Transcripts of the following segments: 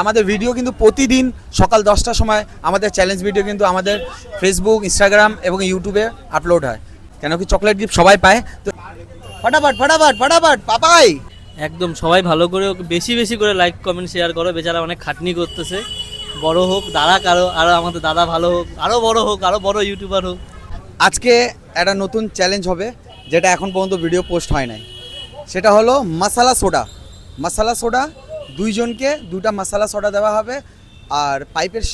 আমাদের ভিডিও কিন্তু প্রতিদিন সকাল 10টার সময় আমাদের চ্যালেঞ্জ ভিডিও কিন্তু আমাদের ফেসবুক, ইনস্টাগ্রাম এবং ইউটিউবে আপলোড হয়। কেন কি চকলেট গিফট সবাই পায়, তো ফটাফট ফটাফট ফটাফট পাপাই। একদম সবাই ভালো করে ওকে বেশি বেশি করে লাইক কমেন্ট শেয়ার করো, বেচারা অনেক খাটনি করতেছে। বড় হোক, দাদা আরও আমাদের দাদা ভালো হোক, আরও বড় হোক, আরও বড় ইউটিউবার হোক। আজকে একটা নতুন চ্যালেঞ্জ হবে যেটা এখন পর্যন্ত ভিডিও পোস্ট হয় নাই, সেটা হলো মশালা সোডা। মশালা সোডা দুইজনকে দুটা মশালা সোডা দেওয়া হবে, আর পাইপের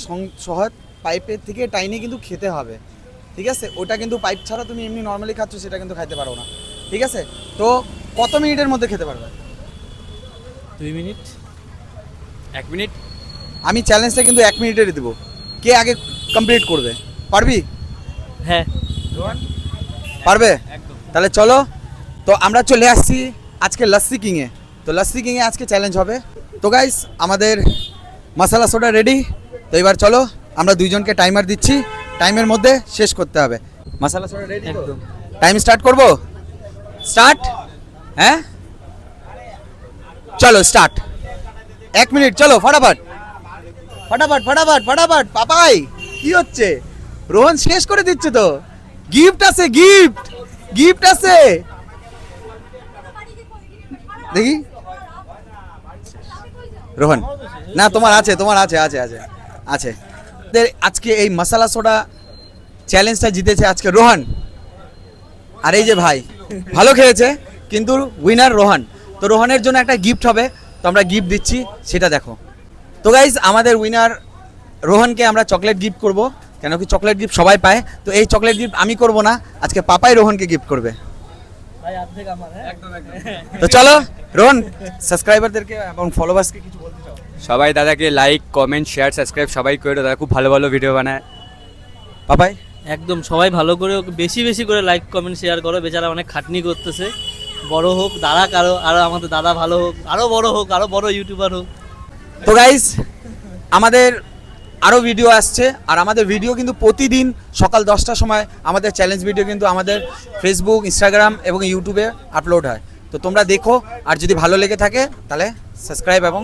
পাইপের থেকে টাইনে কিন্তু খেতে হবে, ঠিক আছে? ওটা কিন্তু পাইপ ছাড়া তুমি এমনি নর্মালি খাচ্ছ সেটা কিন্তু খাইতে পারো না, ঠিক আছে? তো কত মিনিটের মধ্যে খেতে পারবে? 2 মিনিট, 1 মিনিট। আমি চ্যালেঞ্জটা কিন্তু 1 মিনিটেরই দেবো। কে আগে কমপ্লিট করবে? পারবি? হ্যাঁ পারবে? তাহলে চলো, তো আমরা চলে আসছি আজকে লস্যি কিংয়ে। তো লস্যি কিংয়ে আজকে চ্যালেঞ্জ হবে। তো গাইস আমাদের মশালা সোডা রেডি। তো এবার চলো আমরা দুইজনকে টাইমার দিচ্ছি, টাইমের মধ্যে শেষ করতে হবে। মশালা সোডা রেডি? একদম। টাইম স্টার্ট করব? স্টার্ট? হ্যাঁ চলো স্টার্ট। 1 মিনিট, চলো ফটাফট ফটাফট ফটাফট ফটাফট। পাপাই কি হচ্ছে? রোহন শেষ করে দিচ্ছে তো। গিফট আছে, গিফট গিফট আছে, দেখি রোহন। না তোমার আছে, তোমার আছে আছে আছে আছে। আজকে এই মশালা সোডা চ্যালেঞ্জটা জিতেছে আজকে রোহন। আর এই যে ভাই ভালো খেলেছে, কিন্তু উইনার রোহন। তো রোহনের জন্য একটা গিফট হবে, তো আমরা গিফট দিচ্ছি, সেটা দেখো। তো গাইজ আমাদের উইনার রোহনকে আমরা চকলেট গিফট করব। কেন কি চকলেট গিফট সবাই পায়, তো এই চকলেট গিফট আমি করব না, আজকে পাপাই রোহনকে গিফট করবে। তো চলো রোহন, সাবস্ক্রাইবারদেরকে এবং ফলোয়ার্সকে কিছু বলতে চাও? সবাই দাদাকে লাইক কমেন্ট শেয়ার সাবস্ক্রাইব সবাই করে, দাদা খুব ভালো ভালো ভিডিও বানায়। পাপাই একদম সবাই ভালো করে ওকে বেশি বেশি করে লাইক কমেন্ট শেয়ার করো, বেচারা অনেক খাটনি করতেছে। বড় হোক, দাদা আরও আমাদের দাদা ভালো হোক, আরও বড় হোক, আরও বড় ইউটিউবার হোক। তো গাইজ আমাদের আরও ভিডিও আসছে, আর আমাদের ভিডিও কিন্তু প্রতিদিন সকাল 10টার সময় আমাদের চ্যালেঞ্জ ভিডিও কিন্তু আমাদের ফেসবুক, ইনস্টাগ্রাম এবং ইউটিউবে আপলোড হয়। তো তোমরা দেখো, আর যদি ভালো লেগে থাকে তাহলে সাবস্ক্রাইব এবং